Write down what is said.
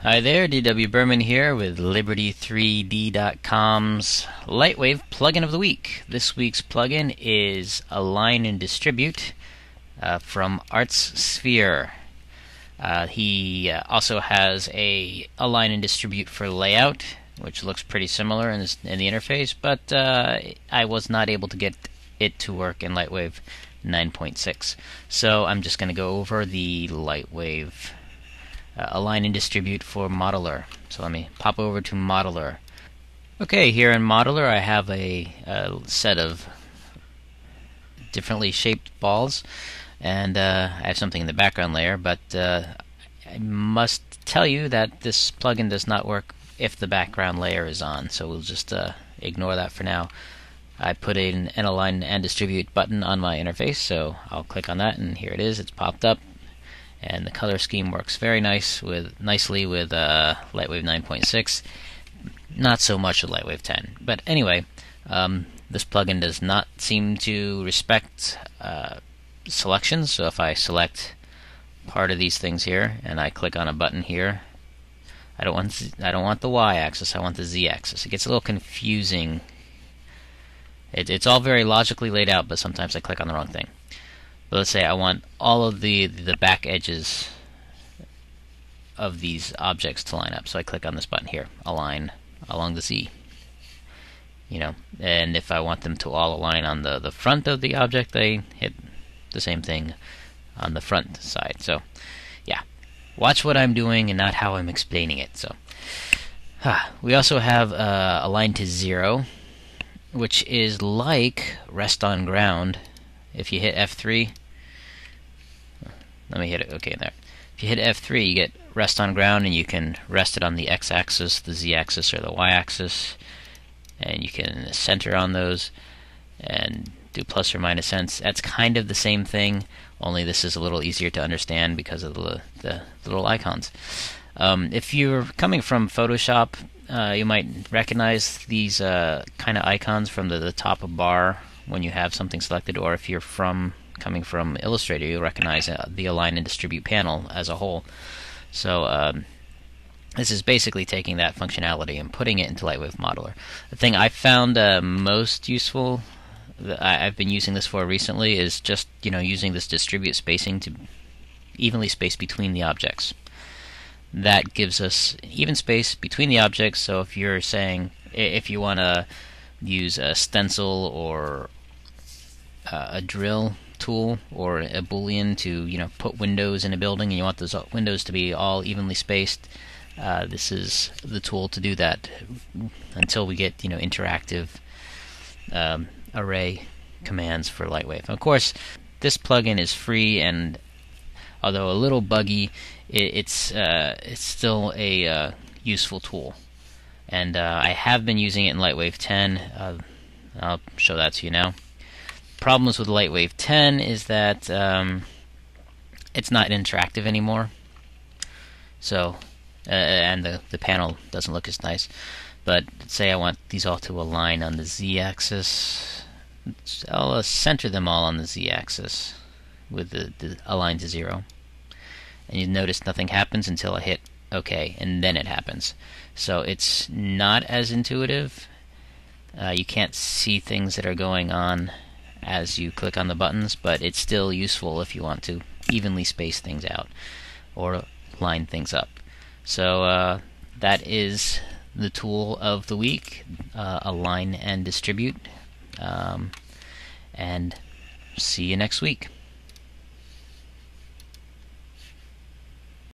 Hi there, DW Berman here with Liberty3D.com's Lightwave plugin of the week. This week's plugin is Align and Distribute from Artsphere. He also has a Align and Distribute for Layout, which looks pretty similar in the interface, but I was not able to get it to work in Lightwave 9.6. So I'm just going to go over the Lightwave Align and Distribute for Modeler. So let me pop over to Modeler. Okay, here in Modeler I have a set of differently shaped balls, and I have something in the background layer, but I must tell you that this plugin does not work if the background layer is on, so we'll just ignore that for now. I put an Align and Distribute button on my interface, so I'll click on that, and here it is. It's popped up. And the color scheme works very nicely with Lightwave 9.6. Not so much with Lightwave 10. But anyway, this plugin does not seem to respect selections. So if I select part of these things here and I click on a button here, I don't want the y-axis. I want the z-axis. It gets a little confusing. It's all very logically laid out, but sometimes I click on the wrong thing. But let's say I want all of the back edges of these objects to line up. So I click on this button here, align along the Z. And if I want them to all align on the front of the object, I hit the same thing on the front side. So yeah, watch what I'm doing and not how I'm explaining it. So we also have align to 0, which is like rest on ground. If you hit F3, let me hit it, okay, there. If you hit F3, you get rest on ground, and you can rest it on the X-axis, the Z-axis, or the Y-axis, and you can center on those and do plus or minus cents. That's kind of the same thing, only this is a little easier to understand because of the little icons. If you're coming from Photoshop, you might recognize these kind of icons from the top of bar when you have something selected, or if you're coming from Illustrator, you'll recognize the Align and Distribute panel as a whole. So this is basically taking that functionality and putting it into Lightwave Modeler. The thing I found most useful, that I've been using this for recently, is just using this distribute spacing to evenly space between the objects. That gives us even space between the objects. So if you're saying, if you want to use a stencil or a drill tool or a boolean to put windows in a building, and you want those windows to be all evenly spaced, this is the tool to do that until we get interactive array commands for Lightwave. Of course, this plugin is free, and although a little buggy, it's still a useful tool. And I have been using it in Lightwave 10. I'll show that to you now. Problems with Lightwave 10 is that it's not interactive anymore. So, and the panel doesn't look as nice. But say I want these all to align on the Z-axis. I'll center them all on the Z-axis with the align to 0. And you notice nothing happens until I hit OK, and then it happens. So it's not as intuitive. You can't see things that are going on as you click on the buttons, but it's still useful if you want to evenly space things out or line things up. So that is the tool of the week, Align and Distribute. And see you next week.